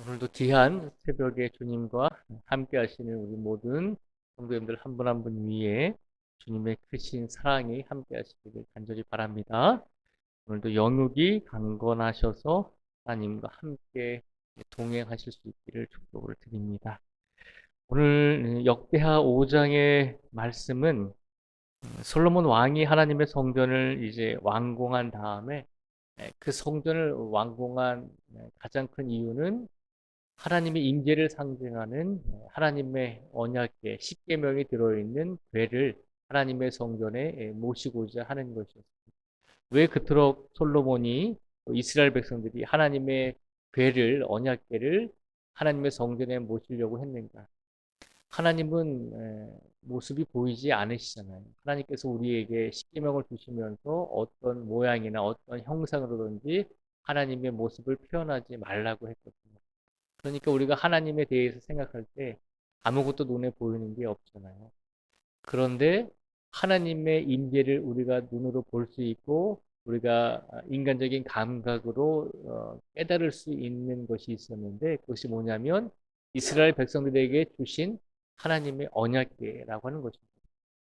오늘도 귀한 새벽에 주님과 함께 하시는 우리 모든 성도님들 한 분 한 분 위에 주님의 크신 사랑이 함께 하시기를 간절히 바랍니다. 오늘도 영육이 강건하셔서 하나님과 함께 동행하실 수 있기를 축복을 드립니다. 오늘 역대하 5장의 말씀은 솔로몬 왕이 하나님의 성전을 이제 완공한 다음에 그 성전을 완공한 가장 큰 이유는 하나님의 임재를 상징하는 하나님의 언약궤 십계명이 들어있는 궤를 하나님의 성전에 모시고자 하는 것이었습니다. 왜 그토록 솔로몬이 이스라엘 백성들이 하나님의 궤를 언약궤를 하나님의 성전에 모시려고 했는가? 하나님은 모습이 보이지 않으시잖아요. 하나님께서 우리에게 십계명을 주시면서 어떤 모양이나 어떤 형상으로든지 하나님의 모습을 표현하지 말라고 했거든요. 그러니까 우리가 하나님에 대해서 생각할 때 아무것도 눈에 보이는 게 없잖아요. 그런데 하나님의 임재를 우리가 눈으로 볼 수 있고 우리가 인간적인 감각으로 깨달을 수 있는 것이 있었는데 그것이 뭐냐면 이스라엘 백성들에게 주신 하나님의 언약궤라고 하는 것입니다.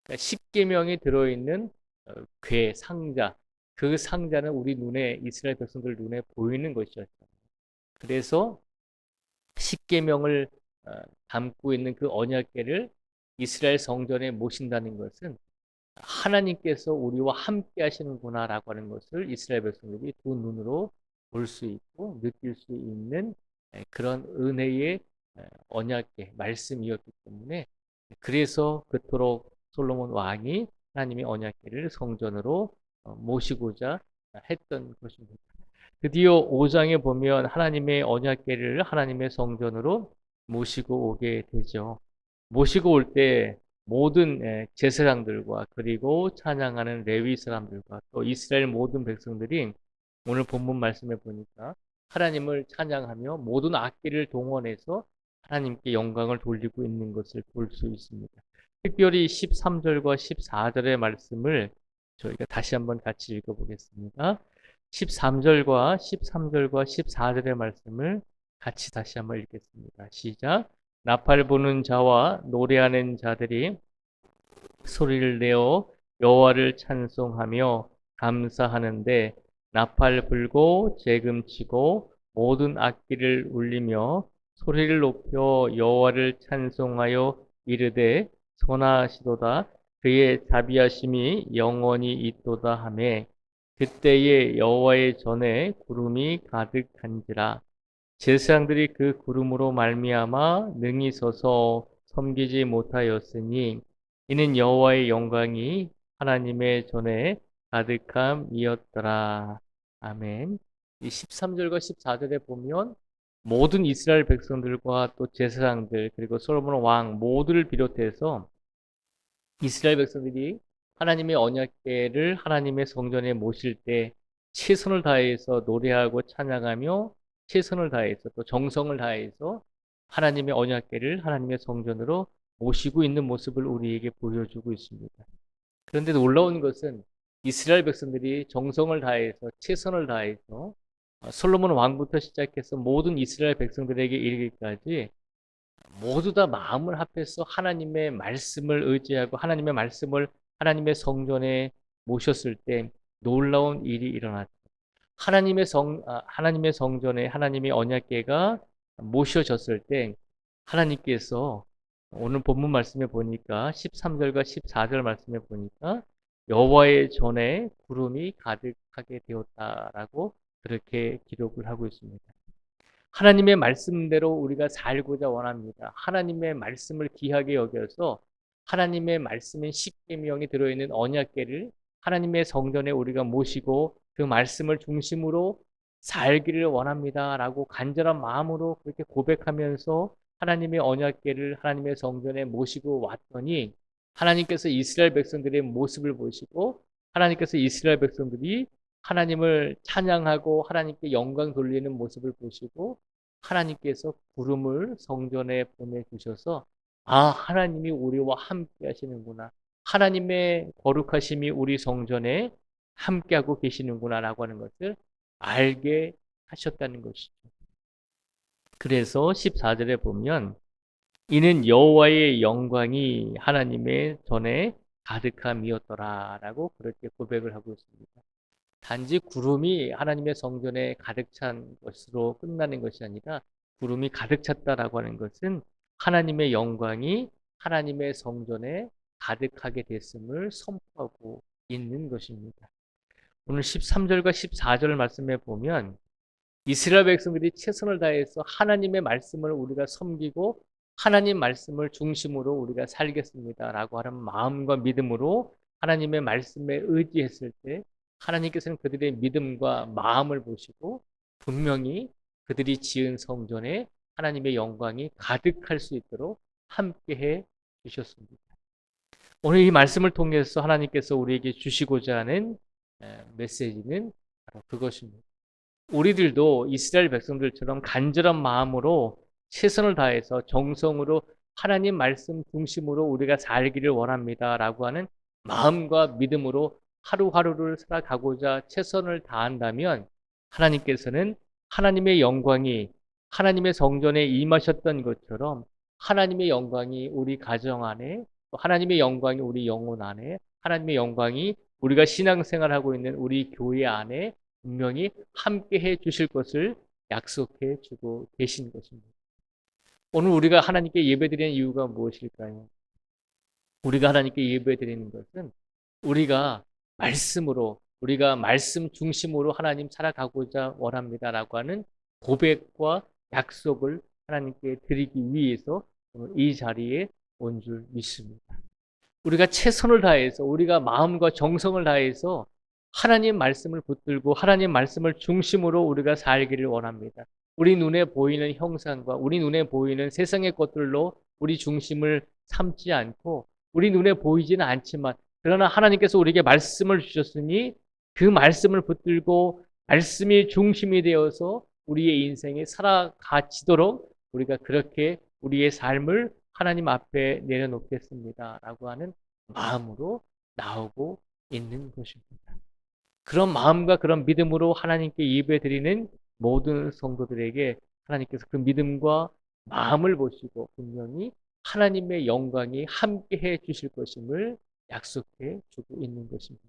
그러니까 십계명이 들어있는 궤 상자, 그 상자는 우리 눈에 이스라엘 백성들 눈에 보이는 것이었죠. 그래서 십계명을 담고 있는 그 언약궤를 이스라엘 성전에 모신다는 것은 하나님께서 우리와 함께 하시는구나라고 하는 것을 이스라엘 백성들이 두 눈으로 볼 수 있고 느낄 수 있는 그런 은혜의 언약궤 말씀이었기 때문에 그래서 그토록 솔로몬 왕이 하나님의 언약궤를 성전으로 모시고자 했던 것입니다. 드디어 5장에 보면 하나님의 언약궤를 하나님의 성전으로 모시고 오게 되죠. 모시고 올 때 모든 제사장들과 그리고 찬양하는 레위 사람들과 또 이스라엘 모든 백성들이 오늘 본문 말씀에 보니까 하나님을 찬양하며 모든 악기를 동원해서 하나님께 영광을 돌리고 있는 것을 볼 수 있습니다. 특별히 13절과 14절의 말씀을 저희가 다시 한번 같이 읽어보겠습니다. 13절과 14절의 말씀을 같이 다시 한번 읽겠습니다. 시작. 나팔 부는 자와 노래하는 자들이 소리를 내어 여호와를 찬송하며 감사하는데 나팔 불고 재금치고 모든 악기를 울리며 소리를 높여 여호와를 찬송하여 이르되 선하시도다 그의 자비하심이 영원히 있도다 하매 그때에 여호와의 전에 구름이 가득한지라 제사장들이 그 구름으로 말미암아 능히 서서 섬기지 못하였으니 이는 여호와의 영광이 하나님의 전에 가득함이었더라. 아멘. 이 13절과 14절에 보면 모든 이스라엘 백성들과 또 제사장들 그리고 솔로몬 왕 모두를 비롯해서 이스라엘 백성들이 하나님의 언약궤를 하나님의 성전에 모실 때 최선을 다해서 노래하고 찬양하며 최선을 다해서 또 정성을 다해서 하나님의 언약궤를 하나님의 성전으로 모시고 있는 모습을 우리에게 보여주고 있습니다. 그런데 놀라운 것은 이스라엘 백성들이 정성을 다해서 최선을 다해서 솔로몬 왕부터 시작해서 모든 이스라엘 백성들에게 이르기까지 모두 다 마음을 합해서 하나님의 말씀을 의지하고 하나님의 말씀을 하나님의 성전에 모셨을 때 놀라운 일이 일어났죠. 하나님의 성전에 하나님의 언약궤가 모셔졌을 때 하나님께서 오늘 본문 말씀에 보니까 13절과 14절 말씀에 보니까 여호와의 전에 구름이 가득하게 되었다라고 그렇게 기록을 하고 있습니다. 하나님의 말씀대로 우리가 살고자 원합니다. 하나님의 말씀을 귀하게 여겨서 하나님의 말씀인 십계명이 들어있는 언약궤를 하나님의 성전에 우리가 모시고 그 말씀을 중심으로 살기를 원합니다라고 간절한 마음으로 그렇게 고백하면서 하나님의 언약궤를 하나님의 성전에 모시고 왔더니 하나님께서 이스라엘 백성들의 모습을 보시고 하나님께서 이스라엘 백성들이 하나님을 찬양하고 하나님께 영광 돌리는 모습을 보시고 하나님께서 구름을 성전에 보내주셔서 하나님이 우리와 함께 하시는구나. 하나님의 거룩하심이 우리 성전에 함께하고 계시는구나 라고 하는 것을 알게 하셨다는 것이죠. 그래서 14절에 보면 이는 여호와의 영광이 하나님의 전에 가득함이었더라라고 그렇게 고백을 하고 있습니다. 단지 구름이 하나님의 성전에 가득 찬 것으로 끝나는 것이 아니라 구름이 가득 찼다라고 하는 것은 하나님의 영광이 하나님의 성전에 가득하게 됐음을 선포하고 있는 것입니다. 오늘 13절과 14절 말씀에 보면 이스라엘 백성들이 최선을 다해서 하나님의 말씀을 우리가 섬기고 하나님 말씀을 중심으로 우리가 살겠습니다라고 하는 마음과 믿음으로 하나님의 말씀에 의지했을 때 하나님께서는 그들의 믿음과 마음을 보시고 분명히 그들이 지은 성전에 하나님의 영광이 가득할 수 있도록 함께해 주셨습니다. 오늘 이 말씀을 통해서 하나님께서 우리에게 주시고자 하는 메시지는 바로 그것입니다. 우리들도 이스라엘 백성들처럼 간절한 마음으로 최선을 다해서 정성으로 하나님 말씀 중심으로 우리가 살기를 원합니다라고 하는 마음과 믿음으로 하루하루를 살아가고자 최선을 다한다면 하나님께서는 하나님의 영광이 하나님의 성전에 임하셨던 것처럼 하나님의 영광이 우리 가정 안에 또 하나님의 영광이 우리 영혼 안에 하나님의 영광이 우리가 신앙생활하고 있는 우리 교회 안에 분명히 함께 해 주실 것을 약속해 주고 계신 것입니다. 오늘 우리가 하나님께 예배드리는 이유가 무엇일까요? 우리가 하나님께 예배드리는 것은 우리가 말씀으로 우리가 말씀 중심으로 하나님 살아가고자 원합니다라고 하는 고백과 약속을 하나님께 드리기 위해서 오늘 이 자리에 온 줄 믿습니다. 우리가 최선을 다해서 우리가 마음과 정성을 다해서 하나님 말씀을 붙들고 하나님 말씀을 중심으로 우리가 살기를 원합니다. 우리 눈에 보이는 형상과 우리 눈에 보이는 세상의 것들로 우리 중심을 삼지 않고 우리 눈에 보이지는 않지만 그러나 하나님께서 우리에게 말씀을 주셨으니 그 말씀을 붙들고 말씀이 중심이 되어서 우리의 인생에 살아가지도록 우리가 그렇게 우리의 삶을 하나님 앞에 내려놓겠습니다 라고 하는 마음으로 나오고 있는 것입니다. 그런 마음과 그런 믿음으로 하나님께 예배드리는 모든 성도들에게 하나님께서 그 믿음과 마음을 보시고 분명히 하나님의 영광이 함께해 주실 것임을 약속해 주고 있는 것입니다.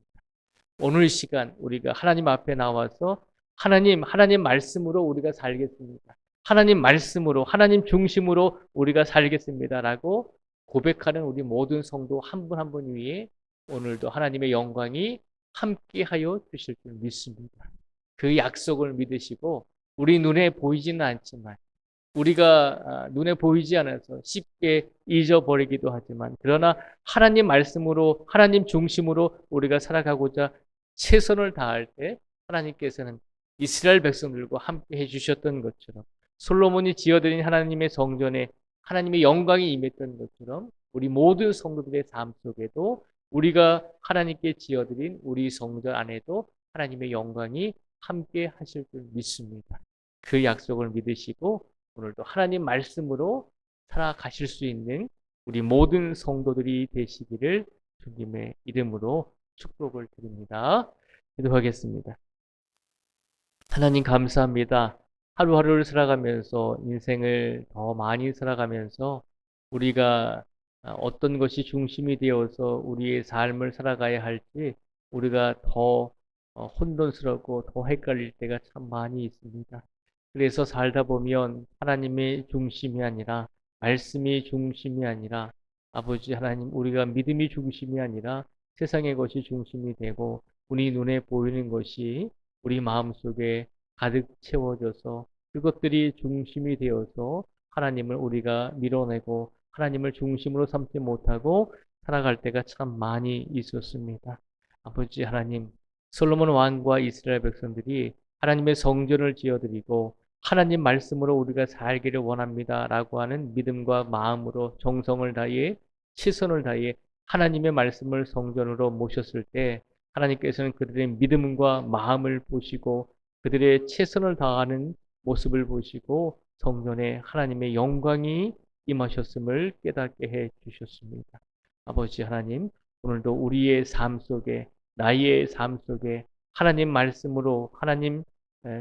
오늘 시간 우리가 하나님 앞에 나와서 하나님 말씀으로 우리가 살겠습니다. 하나님 말씀으로 하나님 중심으로 우리가 살겠습니다라고 고백하는 우리 모든 성도 한 분 한 분 위에 오늘도 하나님의 영광이 함께하여 주실 줄 믿습니다. 그 약속을 믿으시고 우리 눈에 보이지는 않지만 우리가 눈에 보이지 않아서 쉽게 잊어버리기도 하지만 그러나 하나님 말씀으로 하나님 중심으로 우리가 살아가고자 최선을 다할 때 하나님께서는 이스라엘 백성들과 함께 해주셨던 것처럼 솔로몬이 지어드린 하나님의 성전에 하나님의 영광이 임했던 것처럼 우리 모든 성도들의 삶 속에도 우리가 하나님께 지어드린 우리 성전 안에도 하나님의 영광이 함께 하실 줄 믿습니다. 그 약속을 믿으시고 오늘도 하나님 말씀으로 살아가실 수 있는 우리 모든 성도들이 되시기를 주님의 이름으로 축복을 드립니다. 기도하겠습니다. 하나님 감사합니다. 하루하루를 살아가면서 인생을 더 많이 살아가면서 우리가 어떤 것이 중심이 되어서 우리의 삶을 살아가야 할지 우리가 더 혼돈스럽고 더 헷갈릴 때가 참 많이 있습니다. 그래서 살다 보면 하나님의 중심이 아니라 말씀이 중심이 아니라 아버지 하나님 우리가 믿음이 중심이 아니라 세상의 것이 중심이 되고 우리 눈에 보이는 것이 우리 마음속에 가득 채워져서 그것들이 중심이 되어서 하나님을 우리가 밀어내고 하나님을 중심으로 삼지 못하고 살아갈 때가 참 많이 있었습니다. 아버지 하나님, 솔로몬 왕과 이스라엘 백성들이 하나님의 성전을 지어드리고 하나님 말씀으로 우리가 살기를 원합니다 라고 하는 믿음과 마음으로 정성을 다해 최선을 다해 하나님의 말씀을 성전으로 모셨을 때 하나님께서는 그들의 믿음과 마음을 보시고 그들의 최선을 다하는 모습을 보시고 성전에 하나님의 영광이 임하셨음을 깨닫게 해 주셨습니다. 아버지 하나님, 오늘도 우리의 삶 속에 나의 삶 속에 하나님 말씀으로 하나님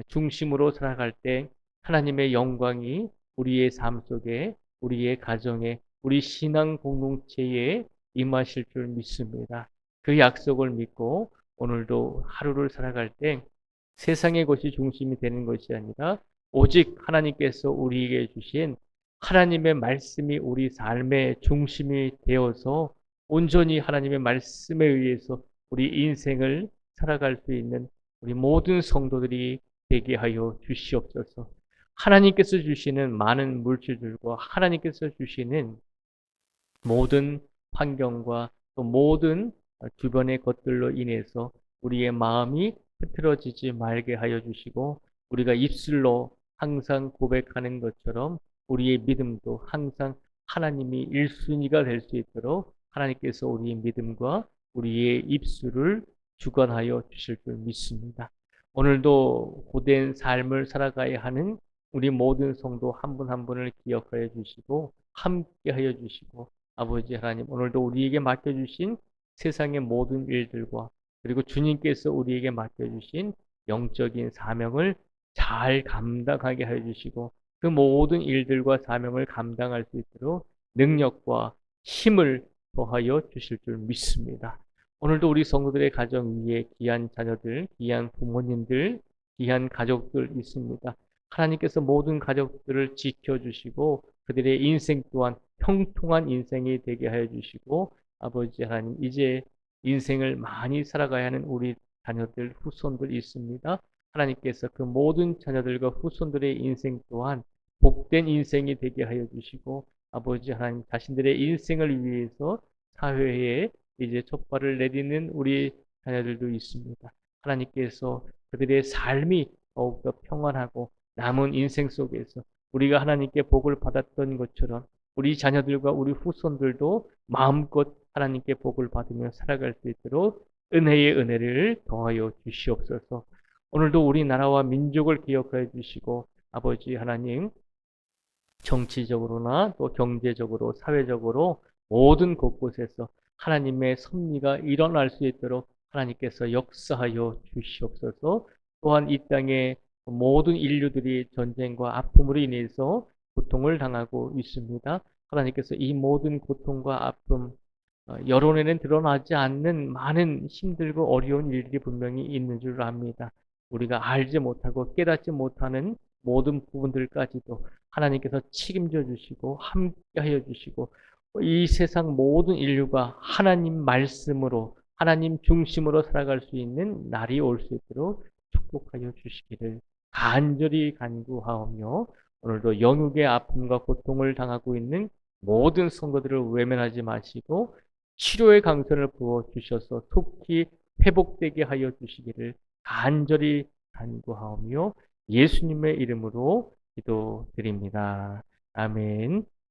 중심으로 살아갈 때 하나님의 영광이 우리의 삶 속에, 우리의 가정에, 우리 신앙 공동체에 임하실 줄 믿습니다. 그 약속을 믿고 오늘도 하루를 살아갈 때 세상의 것이 중심이 되는 것이 아니라 오직 하나님께서 우리에게 주신 하나님의 말씀이 우리 삶의 중심이 되어서 온전히 하나님의 말씀에 의해서 우리 인생을 살아갈 수 있는 우리 모든 성도들이 되게 하여 주시옵소서. 하나님께서 주시는 많은 물질들과 하나님께서 주시는 모든 환경과 또 모든 주변의 것들로 인해서 우리의 마음이 흐트러지지 말게 하여 주시고 우리가 입술로 항상 고백하는 것처럼 우리의 믿음도 항상 하나님이 1순위가 될 수 있도록 하나님께서 우리의 믿음과 우리의 입술을 주관하여 주실 줄 믿습니다. 오늘도 고된 삶을 살아가야 하는 우리 모든 성도 한 분 한 분을 기억하여 주시고 함께 하여 주시고 아버지 하나님, 오늘도 우리에게 맡겨주신 세상의 모든 일들과 그리고 주님께서 우리에게 맡겨주신 영적인 사명을 잘 감당하게 하여 주시고 그 모든 일들과 사명을 감당할 수 있도록 능력과 힘을 더하여 주실 줄 믿습니다. 오늘도 우리 성도들의 가정 위에 귀한 자녀들, 귀한 부모님들, 귀한 가족들 있습니다. 하나님께서 모든 가족들을 지켜주시고 그들의 인생 또한 형통한 인생이 되게 하여 주시고 아버지 하나님 이제 인생을 많이 살아가야 하는 우리 자녀들 후손들 있습니다. 하나님께서 그 모든 자녀들과 후손들의 인생 또한 복된 인생이 되게 하여 주시고 아버지 하나님 자신들의 인생을 위해서 사회에 이제 촛발을 내리는 우리 자녀들도 있습니다. 하나님께서 그들의 삶이 더욱더 평안하고 남은 인생 속에서 우리가 하나님께 복을 받았던 것처럼 우리 자녀들과 우리 후손들도 마음껏 하나님께 복을 받으며 살아갈 수 있도록 은혜의 은혜를 더하여 주시옵소서. 오늘도 우리나라와 민족을 기억하여 주시고 아버지 하나님 정치적으로나 또 경제적으로 사회적으로 모든 곳곳에서 하나님의 섭리가 일어날 수 있도록 하나님께서 역사하여 주시옵소서. 또한 이 땅에 모든 인류들이 전쟁과 아픔으로 인해서 고통을 당하고 있습니다. 하나님께서 이 모든 고통과 아픔, 여론에는 드러나지 않는 많은 힘들고 어려운 일들이 분명히 있는 줄 압니다. 우리가 알지 못하고 깨닫지 못하는 모든 부분들까지도 하나님께서 책임져 주시고 함께 하여 주시고 이 세상 모든 인류가 하나님 말씀으로 하나님 중심으로 살아갈 수 있는 날이 올 수 있도록 축복하여 주시기를 간절히 간구하오며 오늘도 영육의 아픔과 고통을 당하고 있는 모든 성도들을 외면하지 마시고 치료의 강선을 부어 주셔서 속히 회복되게 하여 주시기를 간절히 간구하오며 예수님의 이름으로 기도드립니다. 아멘.